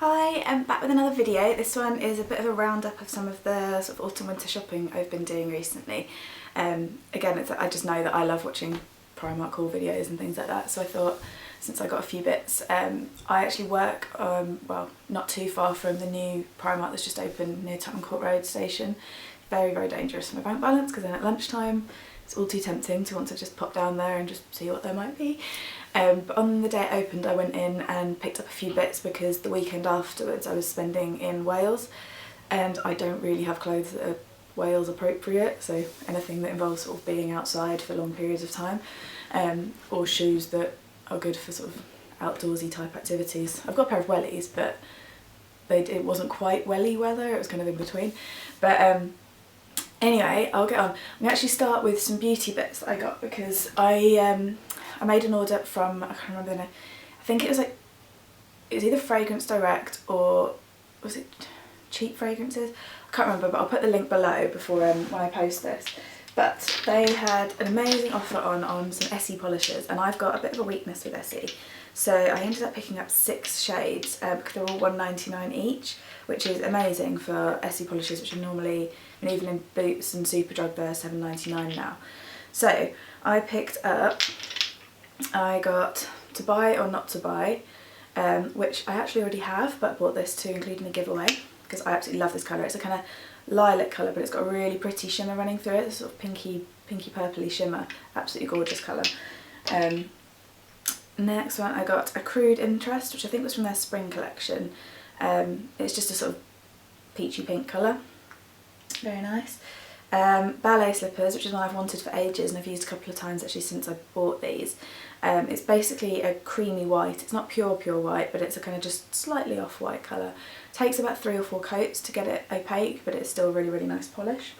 Hi, I'm back with another video. This one is a bit of a roundup of some of the sort of autumn winter shopping I've been doing recently. Again, I just know that I love watching Primark haul videos and things like that, so I thought since I got a few bits, I actually work well, not too far from the new Primark that's just opened near Tottenham Court Road station. Very, very dangerous for my bank balance because then at lunchtime it's all too tempting to want to just pop down there and just see what there might be. But on the day it opened I went in and picked up a few bits because the weekend afterwards I was spending in Wales and I don't really have clothes that are Wales appropriate, so anything that involves sort of being outside for long periods of time, or shoes that are good for sort of outdoorsy type activities. I've got a pair of wellies but it wasn't quite welly weather, it was kind of in between. But anyway, I'll get on. I'm going to actually start with some beauty bits that I got because I made an order from, I can't remember the name, I think it was either Fragrance Direct or was it Cheap Fragrances? I can't remember, but I'll put the link below before when I post this. But they had an amazing offer on some Essie polishes, and I've got a bit of a weakness with Essie. So I ended up picking up 6 shades because they're all £1.99 each, which is amazing for Essie polishes, which are normally, and even in Boots and Superdrug they're £7.99 now. So I picked up, I got To Buy or Not to Buy, which I actually already have, but I bought this to include in a giveaway because I absolutely love this colour. It's a kind of lilac colour, but it's got a really pretty shimmer running through it, this sort of pinky purpley shimmer, absolutely gorgeous colour. Next one I got Accrued Interest, which I think was from their spring collection. It's just a sort of peachy pink colour, very nice. Ballet slippers, which is one I've wanted for ages and I've used a couple of times actually since I bought these. It's basically a creamy white. It's not pure white, but it's a kind of just slightly off-white colour. Takes about 3 or 4 coats to get it opaque, but it's still a really, really nice polish.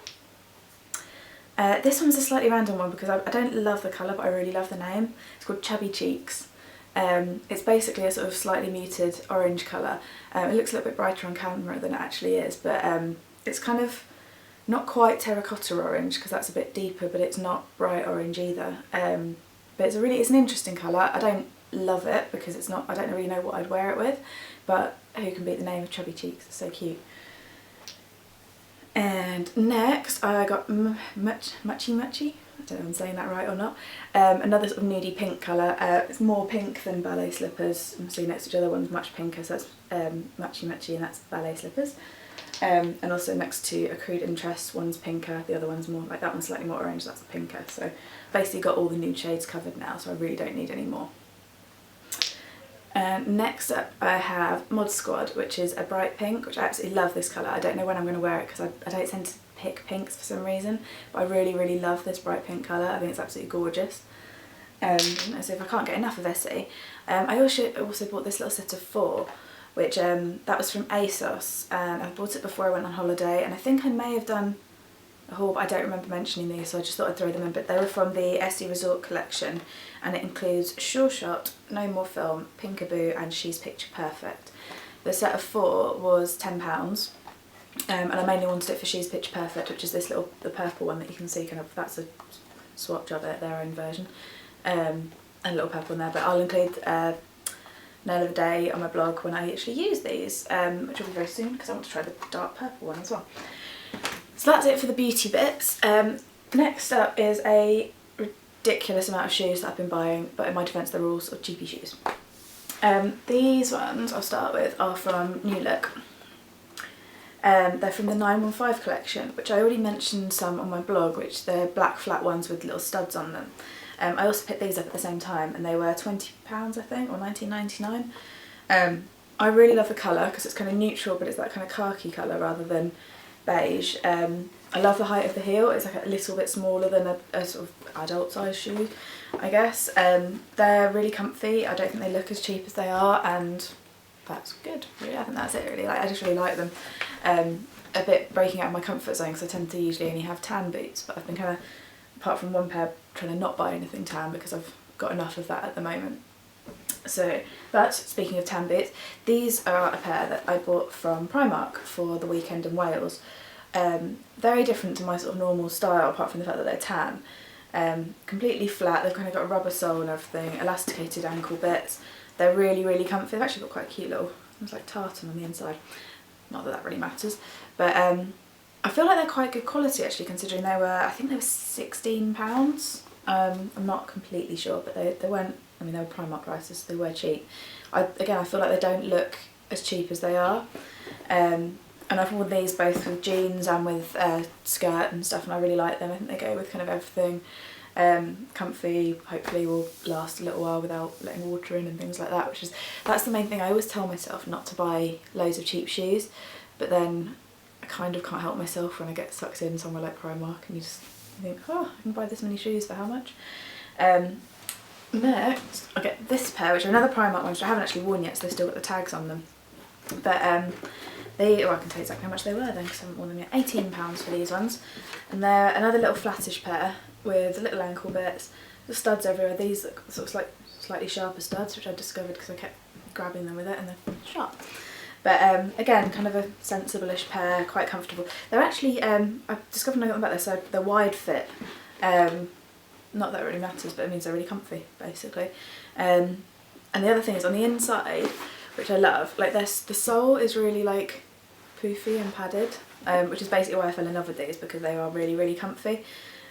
This one's a slightly random one because I don't love the colour, but I really love the name. It's called Chubby Cheeks. It's basically a sort of slightly muted orange colour. It looks a little bit brighter on camera than it actually is, but it's kind of not quite terracotta orange because that's a bit deeper, but it's not bright orange either. But it's an interesting colour. I don't love it because it's not, I don't really know what I'd wear it with, but who can beat the name of Chubby Cheeks? It's so cute. And next I got Muchy, I don't know if I'm saying that right or not, another sort of nudie pink colour. It's more pink than ballet slippers. I'm seeing next to each other, one's much pinker, so that's Muchy and that's ballet slippers. And also next to Accrued Interest, one's pinker, the other one's more, like that one's slightly more orange, that's pinker. So basically got all the nude shades covered now, so I really don't need any more. Next up I have Mod Squad, which is a bright pink, which I absolutely love this colour. I don't know when I'm going to wear it because I don't tend to pick pinks for some reason, but I really, really love this bright pink colour. I think it's absolutely gorgeous. So if I can't get enough of Essie. I also bought this little set of 4, which that was from ASOS, and I bought it before I went on holiday, and I think I may have done a haul, but I don't remember mentioning these, so I just thought I'd throw them in. But they were from the Essie Resort collection, and it includes Sure Shot, No More Film, Pinkaboo and She's Picture Perfect. The set of 4 was £10, and I mainly wanted it for She's Picture Perfect, which is this little, the purple one that you can see, kind of, that's a swatch of it, their own version, and a little purple in there, but I'll include Nail of the Day on my blog when I actually use these, which will be very soon because I want to try the dark purple one as well. So that's it for the beauty bits. Next up is a ridiculous amount of shoes that I've been buying, but in my defence they're all sort of cheapy shoes. These ones I'll start with are from New Look. They're from the 915 collection, which I already mentioned some on my blog, which they're black flat ones with little studs on them. I also picked these up at the same time and they were £20 I think, or £19.99. I really love the colour because it's kind of neutral, but it's that kind of khaki colour rather than beige. I love the height of the heel. It's like a little bit smaller than a sort of adult size shoe, I guess. They're really comfy. I don't think they look as cheap as they are, and that's good. Really, I think that's it really. Like, I just really like them. A bit breaking out of my comfort zone because I tend to usually only have tan boots, but I've been kind of, apart from one pair, trying to not buy anything tan because I've got enough of that at the moment. So, but speaking of tan boots, these are a pair that I bought from Primark for the weekend in Wales. Very different to my sort of normal style, apart from the fact that they're tan. Completely flat, they've kind of got a rubber sole and everything, elasticated ankle bits. They're really, really comfy. They've actually got quite a cute little Smells like tartan on the inside. Not that that really matters, but I feel like they're quite good quality actually, considering they were, I think they were £16. I'm not completely sure, but they weren't, I mean they were Primark prices, so they were cheap. Again, I feel like they don't look as cheap as they are. And I've worn these both with jeans and with skirt and stuff, and I really like them. I think they go with kind of everything. Comfy, hopefully will last a little while without letting water in and things like that, that's the main thing. I always tell myself not to buy loads of cheap shoes, but then I kind of can't help myself when I get sucked in somewhere like Primark and you just think, oh, I can buy this many shoes for how much? Next I get this pair, which are another Primark ones, which I haven't actually worn yet, so they've still got the tags on them, but I can tell you exactly how much they were then because I haven't worn them yet. £18 for these ones, and they're another little flattish pair with little ankle bits, the studs everywhere. These are sort of like slightly sharper studs, which I discovered because I kept grabbing them with it and they're sharp. But again, kind of a sensible-ish pair, quite comfortable. They're actually, I discovered when I got them back there, so they're wide fit. Not that it really matters, but it means they're really comfy, basically. And the other thing is on the inside, which I love, like the sole is really like poofy and padded, which is basically why I fell in love with these, because they are really, really comfy.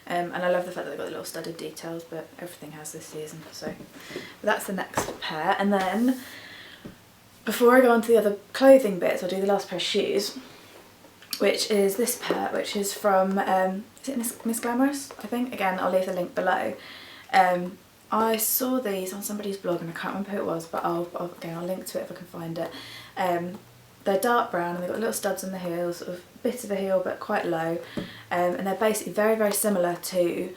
And I love the fact that they've got the little studded details, but everything has this season, so that's the next pair. And then, before I go on to the other clothing bits, I'll do the last pair of shoes, which is this pair, which is from, is it Miss Glamorous, I think? Again, I'll leave the link below. I saw these on somebody's blog and I can't remember who it was, but I'll link to it if I can find it. They're dark brown and they've got little studs on the heels, sort of a bit of a heel but quite low, and they're basically very, very similar to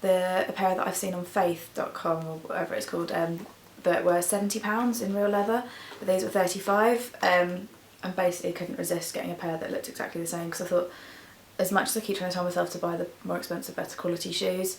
a pair that I've seen on faith.com or whatever it's called, that were £70 in real leather, but these were 35, and basically couldn't resist getting a pair that looked exactly the same, because I thought, as much as I keep trying to tell myself to buy the more expensive, better quality shoes,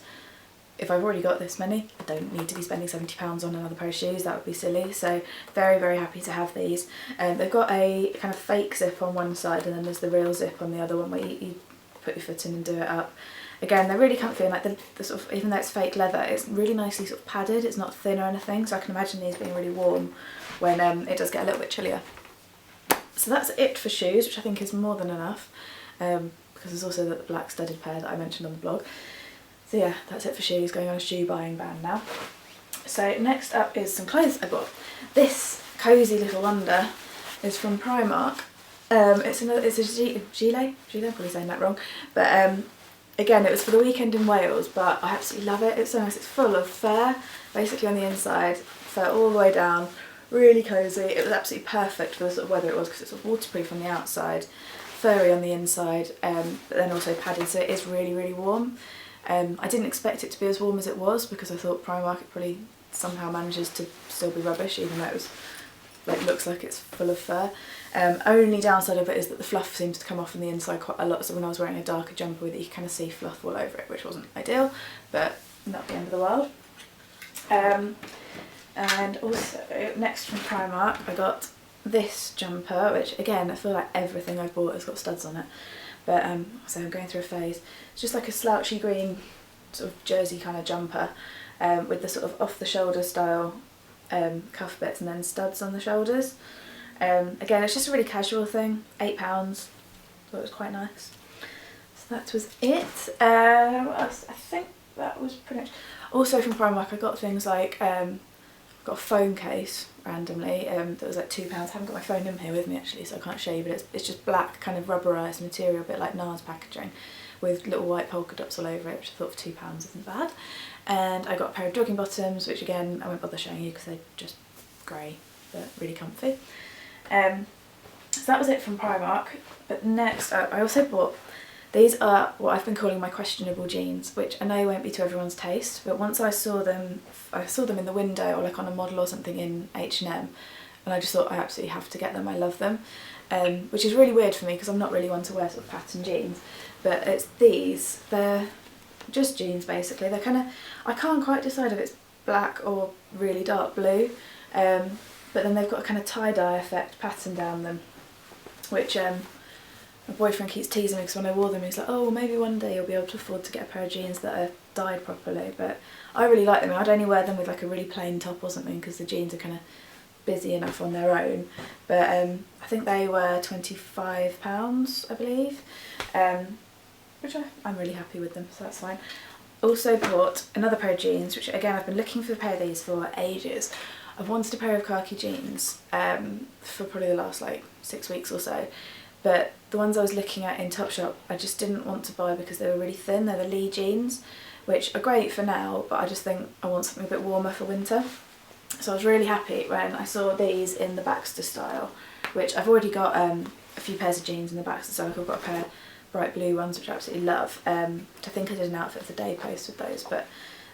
if I've already got this many, I don't need to be spending £70 on another pair of shoes, that would be silly. So very, very happy to have these. They've got a kind of fake zip on one side and then there's the real zip on the other one where you put your foot in and do it up. Again, they're really comfy, and like the sort of, even though it's fake leather, it's really nicely sort of padded, it's not thin or anything, so I can imagine these being really warm when it does get a little bit chillier. So that's it for shoes, which I think is more than enough, because there's also the black studded pair that I mentioned on the blog. So yeah, that's it for shoes, going on a shoe buying ban now. So next up is some clothes I bought. This cosy little wonder is from Primark. It's a gilet, I'm probably saying that wrong, but again, it was for the weekend in Wales, but I absolutely love it. It's so nice. It's full of fur, basically on the inside, fur all the way down, really cosy. It was absolutely perfect for the sort of weather it was, because it's sort of waterproof on the outside, furry on the inside, but then also padded, so it is really, really warm. I didn't expect it to be as warm as it was, because I thought Primark it probably somehow manages to still be rubbish, even though it was looks like it's full of fur. Only downside of it is that the fluff seems to come off on the inside quite a lot, so when I was wearing a darker jumper with it you kind of see fluff all over it, which wasn't ideal, but not the end of the world. And also, next from Primark I got this jumper, which again I feel like everything I've bought has got studs on it, but so I'm going through a phase. It's just like a slouchy green sort of jersey kind of jumper, with the sort of off the shoulder style cuff bits and then studs on the shoulders. Again, it's just a really casual thing, £8, thought it was quite nice. So that was it. What else? I think that was pretty much. Also from Primark I got things like, got a phone case randomly that was like £2. I haven't got my phone in here with me actually, so I can't show you, but it's just black kind of rubberised material, a bit like NARS packaging, with little white polka dots all over it, which I thought for £2 isn't bad. And I got a pair of jogging bottoms, which again I won't bother showing you because they're just grey but really comfy. So that was it from Primark. But next I also bought, these are what I've been calling my questionable jeans, which I know won't be to everyone's taste, but once I saw them in the window or like on a model or something in H&M, and I just thought I absolutely have to get them, I love them. Which is really weird for me because I'm not really one to wear sort of pattern jeans, but it's these, they're just jeans basically. They're kind of, I can't quite decide if it's black or really dark blue, but then they've got a kind of tie-dye effect pattern down them, which my boyfriend keeps teasing me because when I wore them he's like, oh well, maybe one day you'll be able to afford to get a pair of jeans that are dyed properly, but I really like them and I'd only wear them with like a really plain top or something because the jeans are kind of busy enough on their own. But I think they were £25, I believe, which I'm really happy with them, so that's fine. Also bought another pair of jeans, which again I've been looking for a pair of these for ages. I've wanted a pair of khaki jeans for probably the last like 6 weeks or so, but the ones I was looking at in Topshop I just didn't want to buy because they were really thin. They're the Lee jeans, which are great for now, but I just think I want something a bit warmer for winter. So I was really happy when I saw these in the Baxter style, which I've already got a few pairs of jeans in the Baxter style. I've got a pair of bright blue ones which I absolutely love. I think I did an outfit for the day post with those, but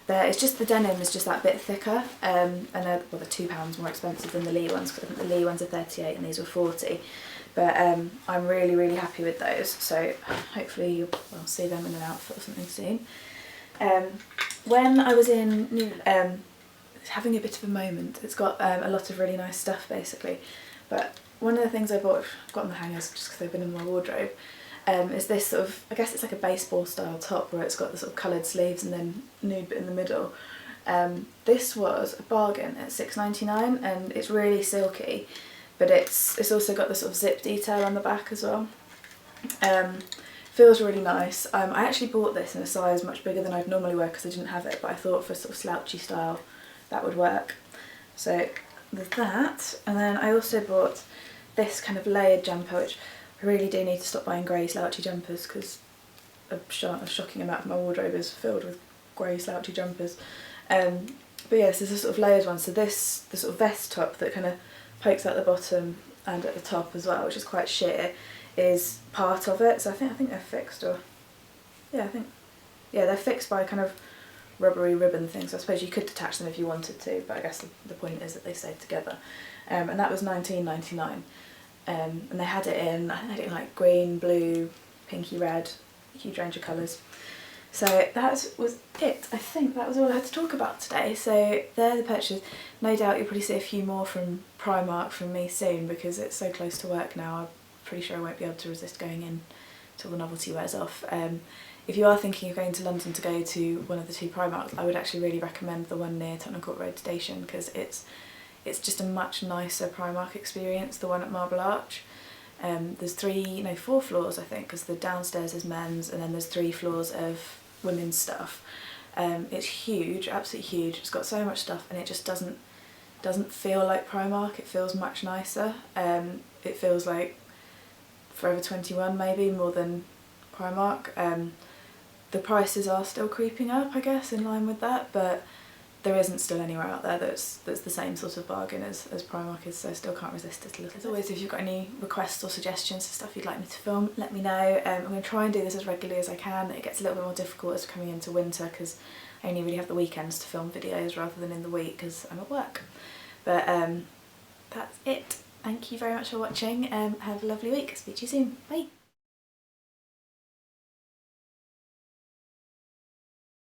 it's just the denim is just that bit thicker, and they're £2 more expensive than the Lee ones, because I think the Lee ones are 38 and these were 40. But I'm really happy with those, so hopefully you'll see them in an outfit or something soon. When I was in having a bit of a moment, it's got a lot of really nice stuff basically, but one of the things I bought, I've got on the hangers just because they've been in my wardrobe, is this sort of, I guess it's like a baseball style top where it's got the sort of coloured sleeves and then nude bit in the middle. This was a bargain at £6.99 and it's really silky, but it's also got the sort of zip detail on the back as well. Feels really nice. I actually bought this in a size much bigger than I'd normally wear because I didn't have it, but I thought for sort of slouchy style that would work. So there's that, and then I also bought this kind of layered jumper, which I really do need to stop buying grey slouchy jumpers because a shocking amount of my wardrobe is filled with grey slouchy jumpers. But yes, this is a sort of layered one. So this, the sort of vest top that kind of pokes out the bottom and at the top as well, which is quite sheer, is part of it. So I think they're fixed, or yeah, they're fixed by kind of rubbery ribbon thing, so I suppose you could detach them if you wanted to, but I guess the point is that they stayed together. And that was £19.99, and they had it in, I think they had it in like green, blue, pinky red, a huge range of colours. So that was it. I think that was all I had to talk about today. So they're the purchases. No doubt you'll probably see a few more from Primark from me soon because it's so close to work now. I'm pretty sure I won't be able to resist going in till the novelty wears off. If you are thinking of going to London to go to one of the two Primarks, I would actually really recommend the one near Tottenham Court Road Station because it's just a much nicer Primark experience, the one at Marble Arch. There's 4 floors I think, because the downstairs is men's and then there's 3 floors of women's stuff. It's huge, absolutely huge. It's got so much stuff and it just doesn't feel like Primark. It feels much nicer. It feels like Forever 21 maybe more than Primark. The prices are still creeping up, I guess, in line with that, but there isn't still anywhere out there that's the same sort of bargain as Primark is, so I still can't resist it a little. As always, if you've got any requests or suggestions for stuff you'd like me to film, let me know. I'm going to try and do this as regularly as I can. It gets a little bit more difficult as coming into winter because I only really have the weekends to film videos rather than in the week because I'm at work. But that's it. Thank you very much for watching. Have a lovely week. Speak to you soon. Bye.